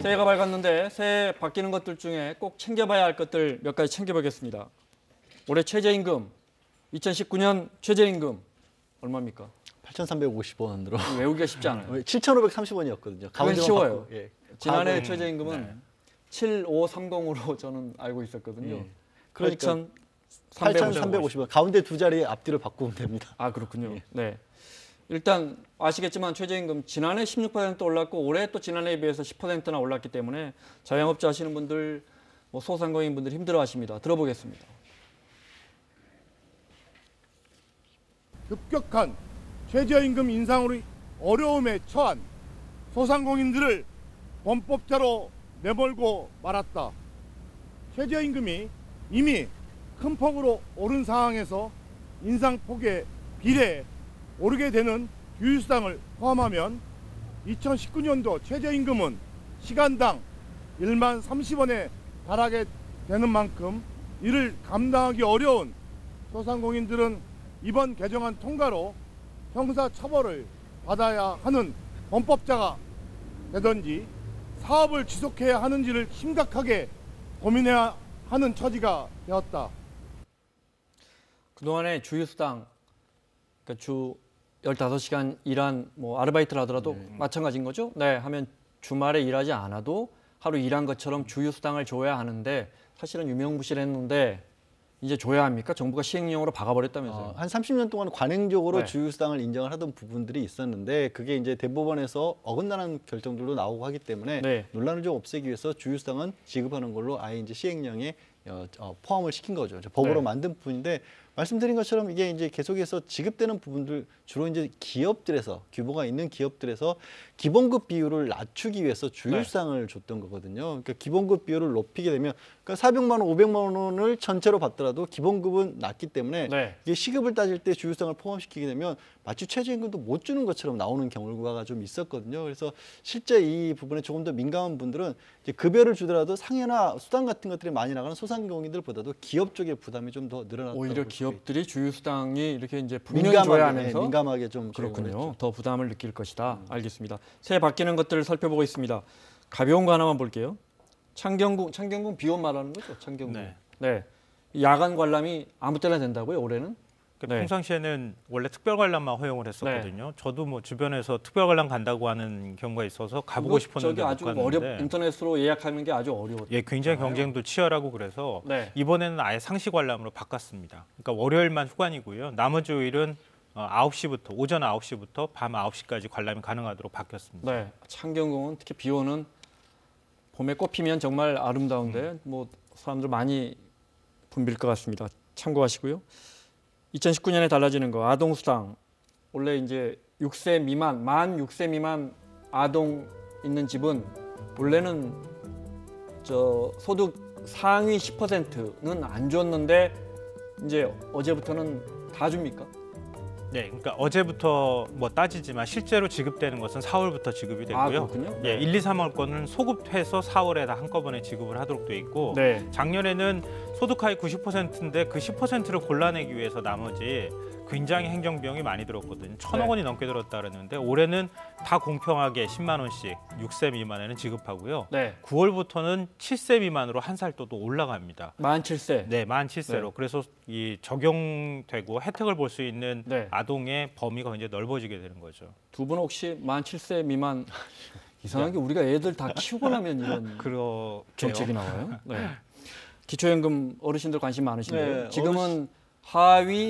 새해가 밝았는데 새해 바뀌는 것들 중에 꼭 챙겨봐야 할 것들 몇 가지 챙겨보겠습니다. 올해 최저임금, 2019년 최저임금 얼마입니까? 8,350원으로 외우기가 쉽지 않아요. 7,530원이었거든요. 그건 쉬워요. 예. 지난해 최저임금은 7530으로 저는 알고 있었거든요. 예. 그러니까 8,350원. 8,350원. 가운데 두 자리 앞뒤로 바꾸면 됩니다. 아, 그렇군요. 예. 네. 일단 아시겠지만 최저임금 지난해 16% 올랐고 올해 또 지난해에 비해서 10%나 올랐기 때문에 자영업자 하시는 분들, 소상공인 분들 힘들어하십니다. 들어보겠습니다. 급격한 최저임금 인상으로 어려움에 처한 소상공인들을 범법자로 내몰고 말았다. 최저임금이 이미 큰 폭으로 오른 상황에서 인상폭에 비례해 오르게 되는 유휴수당을 포함하면 2019년도 최저임금은 시간당 1만 30원에 달하게 되는 만큼 이를 감당하기 어려운 소상공인들은 이번 개정안 통과로 형사처벌을 받아야 하는 범법자가 되든지 사업을 지속해야 하는지를 심각하게 고민해야 하는 처지가 되었다. 그동안에 주휴수당, 그러니까 주 15시간 일한 아르바이트를 하더라도 마찬가지인 거죠? 네, 하면 주말에 일하지 않아도 하루 일한 것처럼 주휴수당을 줘야 하는데 사실은 유명무실했는데 이제 줘야 합니까? 정부가 시행령으로 박아버렸다면서요. 한 30년 동안 관행적으로 네. 주휴수당을 인정을 하던 부분들이 있었는데 그게 이제 대법원에서 어긋나는 결정들도 나오고 하기 때문에 네. 논란을 좀 없애기 위해서 주휴수당은 지급하는 걸로 아예 이제 시행령에 포함을 시킨 거죠. 법으로 네. 만든 부분인데 말씀드린 것처럼 이게 이제 계속해서 지급되는 부분들 주로 이제 기업들에서 규모가 있는 기업들에서 기본급 비율을 낮추기 위해서 주휴수당을 줬던 거거든요. 그러니까 기본급 비율을 높이게 되면 그러니까 400만 원, 500만 원을 전체로 받더라도 기본급은 낮기 때문에 네. 이게 시급을 따질 때 주휴수당을 포함시키게 되면 마치 최저임금도 못 주는 것처럼 나오는 경우가 좀 있었거든요. 그래서 실제 이 부분에 조금 더 민감한 분들은 이제 급여를 주더라도 상여나 수당 같은 것들이 많이 나가는 소상공인들보다도 기업 쪽의 부담이 좀 더 늘어났다고 오히려 볼 수가 기업들이 주휴수당이 이렇게 이제 분명히 줘야 하면서 민감하게 좀 그렇군요. 더 부담을 느낄 것이다. 알겠습니다. 새해 바뀌는 것들을 살펴보고 있습니다. 가벼운 거 하나만 볼게요. 창경궁 비원 말하는 거죠? 창경궁. 네. 네. 야간 관람이 아무 때나 된다고요? 올해는? 그러니까 네. 평상시에는 원래 특별 관람만 허용을 했었거든요. 저도 주변에서 특별 관람 간다고 하는 경우가 있어서 가보고 싶었는데 못 아주 갔는데 인터넷으로 예약하는 게 아주 어려워요. 예, 굉장히 경쟁도 치열하고 그래서 네. 이번에는 아예 상시 관람으로 바꿨습니다. 그러니까 월요일만 휴관이고요. 나머지 요일은 9시부터 오전 9시부터 밤 9시까지 관람이 가능하도록 바뀌었습니다. 네. 창경궁은 특히 비오는 봄에 꽃피면 정말 아름다운데 사람들 많이 붐빌 것 같습니다. 참고하시고요. 2019년에 달라지는 거 아동수당. 원래 이제 6세 미만, 만 6세 미만 아동 있는 집은 원래는 소득 상위 10%는 안 줬는데 이제 어제부터는 다 줍니까? 네, 그러니까 어제부터 따지지만 실제로 지급되는 것은 4월부터 지급이 되고요. 아, 그렇군요. 예, 1, 2, 3월권은 소급해서 4월에 다 한꺼번에 지급을 하도록 돼 있고 네. 작년에는 소득 하위 90%인데 그 10%를 골라내기 위해서 나머지 굉장히 행정비용이 많이 들었거든요. 1,000억 원이 넘게 들었다 그랬는데 올해는 다 공평하게 10만 원씩 6세 미만에는 지급하고요. 네. 9월부터는 7세 미만으로 한 살 또 올라갑니다. 만 7세. 네, 만 7세로. 네. 그래서 이 적용되고 혜택을 볼 수 있는 네. 아동의 범위가 굉장히 넓어지게 되는 거죠. 두 분은 혹시 만 7세 미만 이상하게 우리가 애들 다 키우고 나면 이런 그렇게요. 정책이 나와요. 네. 기초연금 어르신들 관심 많으신데요. 네, 지금은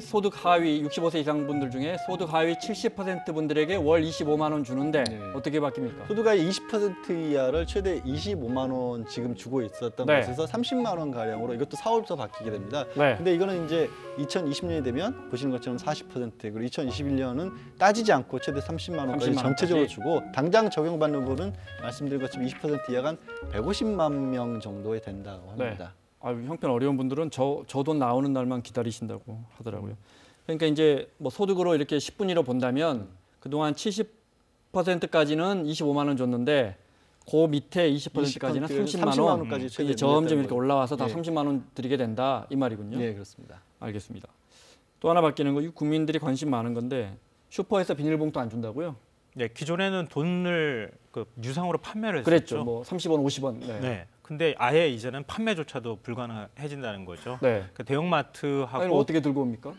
소득 하위 65세 이상 분들 중에 소득 하위 70% 분들에게 월 25만 원 주는데 네. 어떻게 바뀝니까? 소득의 20% 이하를 최대 25만 원 지금 주고 있었던 네. 것에서 30만 원 가량으로 이것도 4월부터 바뀌게 됩니다. 네. 근데 이거는 이제 2020년이 되면 보시는 것처럼 40% 그리고 2021년은 따지지 않고 최대 30만 원까지 30만 전체적으로 원까지. 주고 당장 적용받는 부분은 말씀드린 것처럼 20% 이하가 한 150만 명 정도에 된다고 합니다. 형편 어려운 분들은 저 돈 나오는 날만 기다리신다고 하더라고요. 그러니까 이제 소득으로 이렇게 10분위로 본다면 그동안 70%까지는 25만 원 줬는데 그 밑에 20%까지는 30만 원까지 이제 점점 이렇게 거예요. 올라와서 다 네. 30만 원 드리게 된다 이 말이군요. 네, 그렇습니다. 알겠습니다. 또 하나 바뀌는 거 국민들이 관심 많은 건데 슈퍼에서 비닐봉투 안 준다고요? 네, 기존에는 돈을 그 유상으로 판매를 그랬죠. 했었죠. 뭐 30원, 50원. 네. 네. 근데 아예 이제는 판매조차도 불가능해진다는 거죠. 네. 그 대형마트하고 아니, 어떻게 들고 옵니까?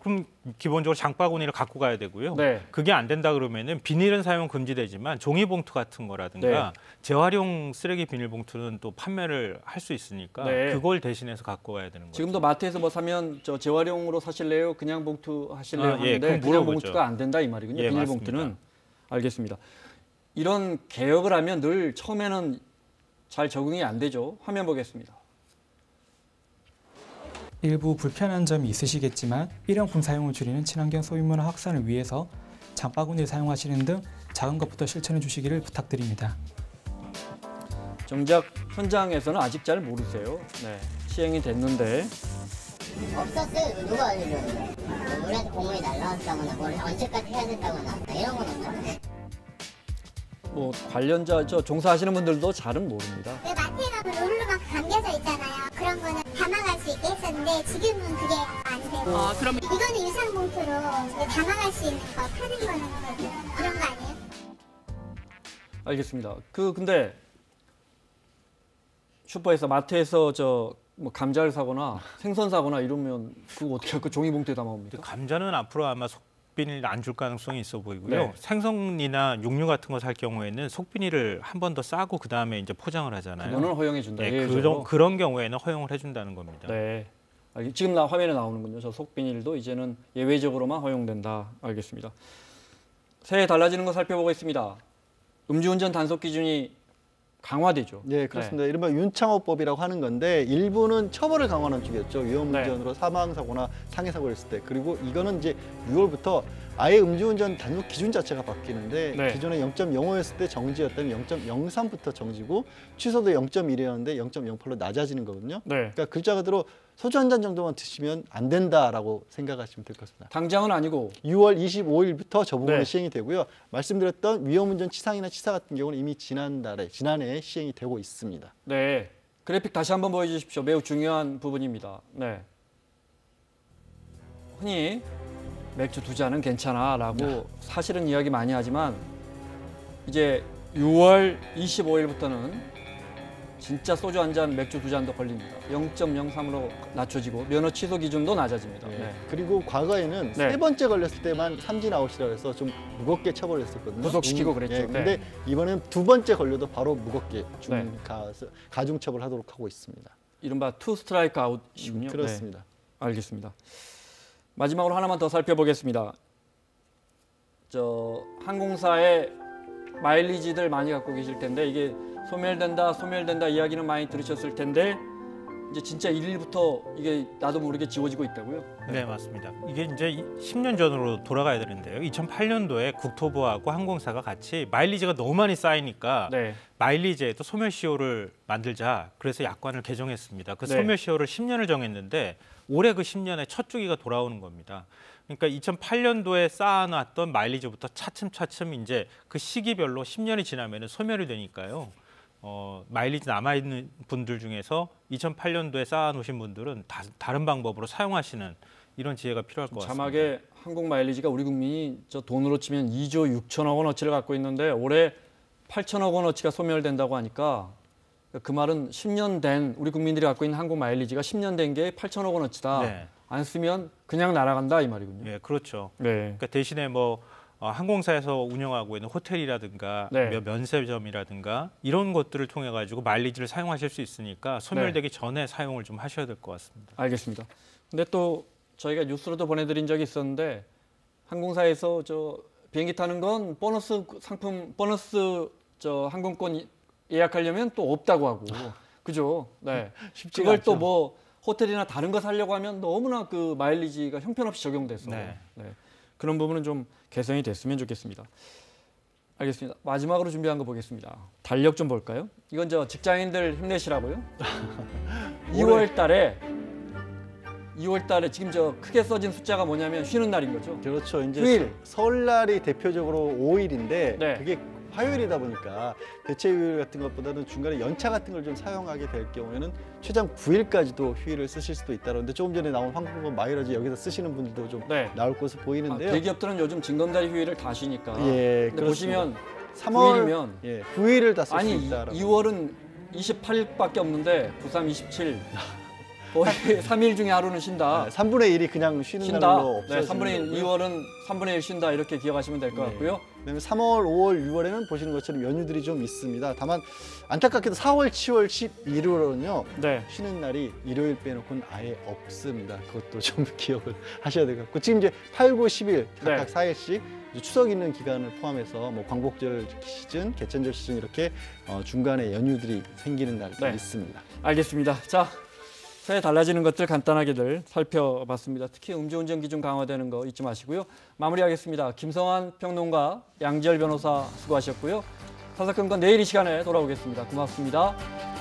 그럼 기본적으로 장바구니를 갖고 가야 되고요. 네. 그게 안 된다 그러면은 비닐은 사용 금지되지만 종이봉투 같은 거라든가 네. 재활용 쓰레기 비닐봉투는 또 판매를 할 수 있으니까 네. 그걸 대신해서 갖고 가야 되는 거죠. 지금도 마트에서 뭐 사면 저 재활용으로 사실래요? 그냥 봉투 하실래요? 예, 하는데 그럼 그냥 물어보죠. 봉투가 안 된다 이 말이군요. 예, 비닐봉투는. 맞습니다. 알겠습니다. 이런 개혁을 하면 늘 처음에는 잘 적응이 안 되죠. 화면 보겠습니다. 일부 불편한 점이 있으시겠지만 일회용품 사용을 줄이는 친환경 소비문화 확산을 위해서 장바구니를 사용하시는 등 작은 것부터 실천해 주시기를 부탁드립니다. 정작 현장에서는 아직 잘 모르세요. 네, 시행이 됐는데 없었어요. 누가 알려줘요? 우리한테 공문이 날라왔다거나 뭘 언제까지 해야 된다거나 이런 건 없잖아요. 뭐 관련자 종사하시는 분들도 잘은 모릅니다. 왜 마트에 가면 롤로 막 감겨져 있잖아요. 그런 거는 담아갈 수 있게 했었는데 지금은 그게 안 되고 그럼 이거는 유상봉투로 담아갈 수 있는 거 파는 거는 그런 거 아니에요? 알겠습니다. 근데 슈퍼에서 마트에서 뭐 감자를 사거나 생선 사거나 이러면 그거 어떻게 할까? 종이봉투에 담아옵니까? 감자는 앞으로 아마 속비닐 안 줄 가능성이 있어 보이고요. 네. 생선이나 육류 같은 거 살 경우에는 속비닐을 한 번 더 싸고 그 다음에 이제 포장을 하잖아요. 그거는 허용해 준다. 네, 예외적으로. 그런 경우에는 허용을 해준다는 겁니다. 네. 지금 화면에 나오는군요. 저 속비닐도 이제는 예외적으로만 허용된다. 알겠습니다. 새해 달라지는 거 살펴보겠습니다. 음주운전 단속 기준이 강화되죠. 네, 그렇습니다. 이른바 윤창호법이라고 하는 건데 일부는 처벌을 강화하는 쪽이었죠. 위험운전으로 사망사고나 상해사고를 했을 때. 그리고 이거는 이제 6월부터 아예 음주운전 단속 기준 자체가 바뀌는데 네. 기존에 0.05였을 때 정지였다면 0.03부터 정지고 취소도 0.1이었는데 0.08로 낮아지는 거거든요. 네. 그러니까 글자 그대로 소주 한 잔 정도만 드시면 안 된다라고 생각하시면 될 것 같습니다. 당장은 아니고 6월 25일부터 저 부분이 네. 시행이 되고요. 말씀드렸던 위험운전 치상이나 치사 같은 경우는 이미 지난해에 시행이 되고 있습니다. 네. 그래픽 다시 한번 보여주십시오. 매우 중요한 부분입니다. 네. 흔히 맥주 2잔은 괜찮아라고 사실은 이야기 많이 하지만 이제 6월 25일부터는 진짜 소주 한 잔, 맥주 2잔도 걸립니다. 0.03으로 낮춰지고 면허 취소 기준도 낮아집니다. 네. 그리고 과거에는 네. 3번째 걸렸을 때만 삼진 아웃이라고 해서 좀 무겁게 처벌했었거든요. 구속시키고 그랬죠. 예, 근데 네. 이번엔 2번째 걸려도 바로 무겁게 네. 가중 처벌하도록 하고 있습니다. 이른바 투 스트라이크 아웃이군요. 그렇습니다. 네. 알겠습니다. 마지막으로 하나만 더 살펴보겠습니다. 항공사의 마일리지들 많이 갖고 계실 텐데 이게 소멸된다 이야기는 많이 들으셨을 텐데 이제 진짜 1일부터 이게 나도 모르게 지워지고 있다고요? 네, 맞습니다. 이게 이제 10년 전으로 돌아가야 되는데요. 2008년도에 국토부하고 항공사가 같이 마일리지가 너무 많이 쌓이니까 네. 마일리지에도 소멸시효를 만들자. 그래서 약관을 개정했습니다. 그 네. 소멸시효를 10년을 정했는데 올해 그 10년의 첫 주기가 돌아오는 겁니다. 그러니까 2008년도에 쌓아놨던 마일리지부터 차츰차츰 이제 그 시기별로 10년이 지나면 소멸이 되니까요. 마일리지 남아있는 분들 중에서 2008년도에 쌓아놓으신 분들은 다른 방법으로 사용하시는 이런 지혜가 필요할 것 같습니다. 자막에 항공 마일리지가 우리 국민이 돈으로 치면 2조 6천억 원어치를 갖고 있는데 올해 8천억 원어치가 소멸된다고 하니까 그 말은 10년 된 우리 국민들이 갖고 있는 항공 마일리지가 10년 된 게 8천억 원어치다. 네. 안 쓰면 그냥 날아간다 이 말이군요. 네, 그렇죠. 네. 그러니까 대신에 항공사에서 운영하고 있는 호텔이라든가 네. 면세점이라든가 이런 것들을 통해 가지고 마일리지를 사용하실 수 있으니까 소멸되기 전에 사용을 좀 하셔야 될 것 같습니다. 알겠습니다. 근데 또 저희가 뉴스로도 보내드린 적이 있었는데 항공사에서 비행기 타는 건 보너스 상품, 항공권 예약하려면 또 없다고 하고 그죠? 네. 쉽지가 그걸 또 않죠. 뭐 호텔이나 다른 거 사려고 하면 너무나 그 마일리지가 형편없이 적용돼서 네. 그런 부분은 좀 개선이 됐으면 좋겠습니다. 알겠습니다. 마지막으로 준비한 거 보겠습니다. 달력 좀 볼까요? 이건 직장인들 힘내시라고요. 2월 달에 지금 크게 써진 숫자가 뭐냐면 쉬는 날인 거죠. 그렇죠. 이제 휴일. 설날이 대표적으로 5일인데 네. 그게 화요일이다 보니까 대체 휴일 같은 것보다는 중간에 연차 같은 걸 좀 사용하게 될 경우에는 최장 9일까지도 휴일을 쓰실 수도 있다는데 조금 전에 나온 황금번 마일러지 여기서 쓰시는 분들도 좀 네. 나올 것으로 보이는데요. 대기업들은 요즘 징검다리 휴일을 다 쉬니까. 예, 근데 보시면 3월 9일이면 9일을 다 쓸 수 아니 있다라고. 2월은 28일밖에 없는데 93, 27 거의 3일 중에 하루는 쉰다. 3분의 1이 그냥 쉬는 쉰다. 날로 없어지는 네, 3분의 1, 거고요. 2월은 3분의 1 쉰다 이렇게 기억하시면 될 것 네. 같고요. 그다음에 3월, 5월, 6월에는 보시는 것처럼 연휴들이 좀 있습니다. 다만 안타깝게도 4월, 10월, 11월은요. 네. 쉬는 날이 일요일 빼놓고는 아예 없습니다. 그것도 좀 기억을 하셔야 될 것 같고 지금 이제 8, 9, 10일 각각 네. 4일씩 추석 있는 기간을 포함해서 뭐 광복절 시즌, 개천절 시즌 이렇게 중간에 연휴들이 생기는 날도 네. 있습니다. 알겠습니다. 자, 새해 달라지는 것들 간단하게들 살펴봤습니다. 특히 음주운전 기준 강화되는 거 잊지 마시고요. 마무리하겠습니다. 김성환 평론가, 양지열 변호사 수고하셨고요. 사사건건 내일 이 시간에 돌아오겠습니다. 고맙습니다.